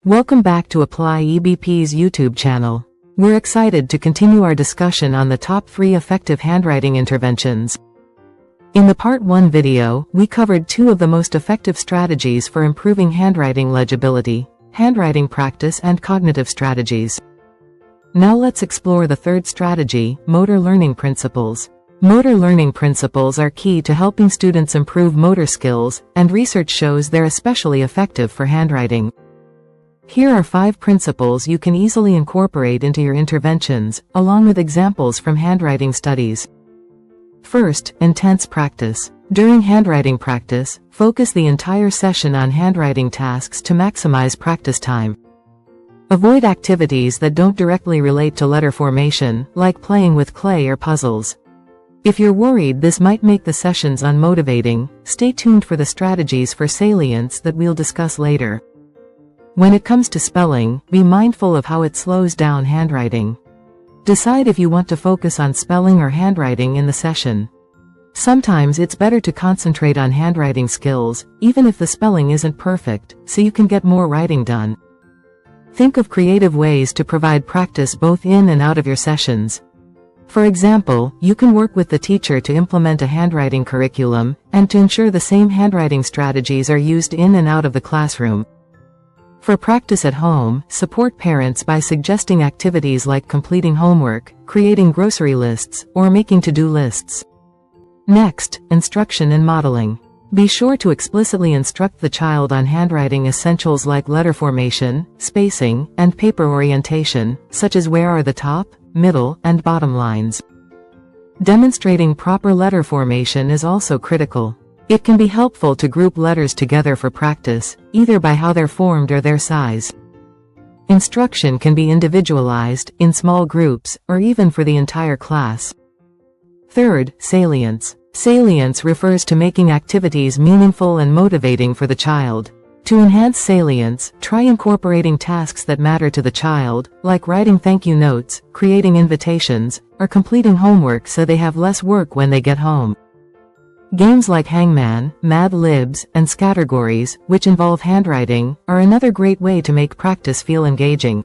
Welcome back to Apply EBP's YouTube channel. We're excited to continue our discussion on the top 3 effective handwriting interventions. In the Part 1 video, we covered 2 of the most effective strategies for improving handwriting legibility: handwriting practice and cognitive strategies. Now let's explore the third strategy, motor learning principles. Motor learning principles are key to helping students improve motor skills, and research shows they're especially effective for handwriting. Here are 5 principles you can easily incorporate into your interventions, along with examples from handwriting studies. First, intense practice. During handwriting practice, focus the entire session on handwriting tasks to maximize practice time. Avoid activities that don't directly relate to letter formation, like playing with clay or puzzles. If you're worried this might make the sessions unmotivating, stay tuned for the strategies for salience that we'll discuss later. When it comes to spelling, be mindful of how it slows down handwriting. Decide if you want to focus on spelling or handwriting in the session. Sometimes it's better to concentrate on handwriting skills, even if the spelling isn't perfect, so you can get more writing done. Think of creative ways to provide practice both in and out of your sessions. For example, you can work with the teacher to implement a handwriting curriculum, and to ensure the same handwriting strategies are used in and out of the classroom. For practice at home, support parents by suggesting activities like completing homework, creating grocery lists, or making to-do lists. Next, instruction and modeling. Be sure to explicitly instruct the child on handwriting essentials like letter formation, spacing, and paper orientation, such as where are the top, middle, and bottom lines. Demonstrating proper letter formation is also critical. It can be helpful to group letters together for practice, either by how they're formed or their size. Instruction can be individualized, in small groups, or even for the entire class. Third, salience. Salience refers to making activities meaningful and motivating for the child. To enhance salience, try incorporating tasks that matter to the child, like writing thank you notes, creating invitations, or completing homework so they have less work when they get home. Games like Hangman, Mad Libs, and Scattergories, which involve handwriting, are another great way to make practice feel engaging.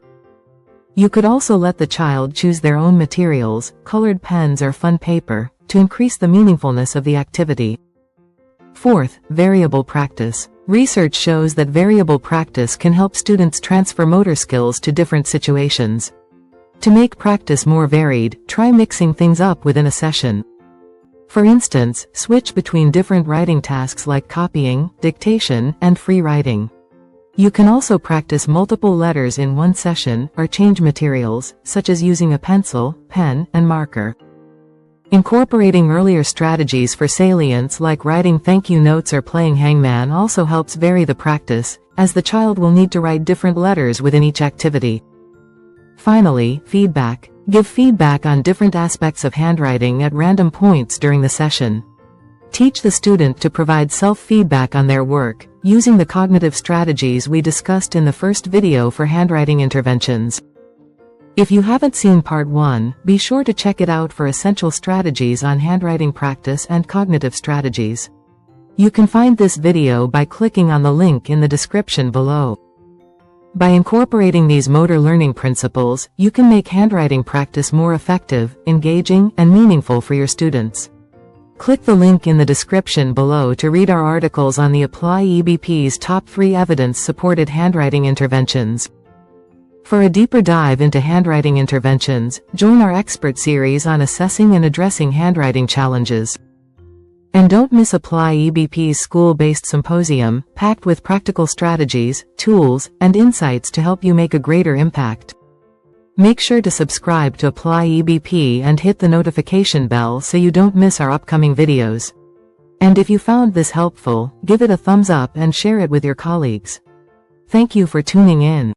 You could also let the child choose their own materials, colored pens or fun paper, to increase the meaningfulness of the activity. Fourth, variable practice. Research shows that variable practice can help students transfer motor skills to different situations. To make practice more varied, try mixing things up within a session. For instance, switch between different writing tasks like copying, dictation, and free writing. You can also practice multiple letters in one session, or change materials, such as using a pencil, pen, and marker. Incorporating earlier strategies for salience like writing thank you notes or playing hangman also helps vary the practice, as the child will need to write different letters within each activity. Finally, feedback. Give feedback on different aspects of handwriting at random points during the session. Teach the student to provide self-feedback on their work, using the cognitive strategies we discussed in the first video for handwriting interventions. If you haven't seen Part 1, be sure to check it out for essential strategies on handwriting practice and cognitive strategies. You can find this video by clicking on the link in the description below. By incorporating these motor learning principles, you can make handwriting practice more effective, engaging, and meaningful for your students. Click the link in the description below to read our articles on the Apply EBP's top 3 evidence-supported handwriting interventions. For a deeper dive into handwriting interventions, join our expert series on assessing and addressing handwriting challenges. And don't miss Apply EBP's school-based symposium, packed with practical strategies, tools, and insights to help you make a greater impact. Make sure to subscribe to Apply EBP and hit the notification bell so you don't miss our upcoming videos. And if you found this helpful, give it a thumbs up and share it with your colleagues. Thank you for tuning in.